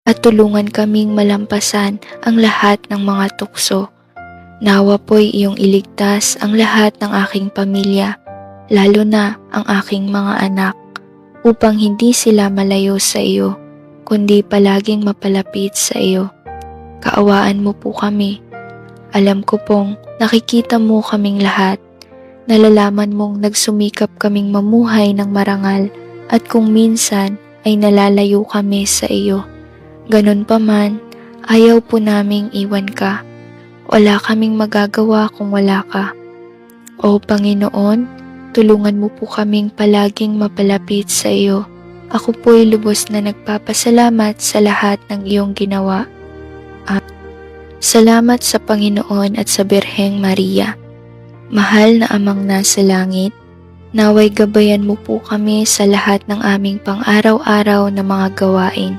at tulungan kaming malampasan ang lahat ng mga tukso. Nawa po'y iyong iligtas ang lahat ng aking pamilya, lalo na ang aking mga anak, upang hindi sila malayo sa iyo, kundi palaging mapalapit sa iyo. Kaawaan mo po kami. Alam ko pong nakikita mo kaming lahat. Nalalaman mong nagsumikap kaming mamuhay ng marangal at kung minsan ay nalalayo kami sa iyo. Ganun pa man, ayaw po naming iwan ka. Wala kaming magagawa kung wala ka. O Panginoon, tulungan mo po kaming palaging mapalapit sa iyo. Ako po'y lubos na nagpapasalamat sa lahat ng iyong ginawa. Salamat sa Panginoon at sa Birheng Maria. Mahal na Amang nasa langit, naway gabayan mo po kami sa lahat ng aming pang-araw-araw na mga gawain.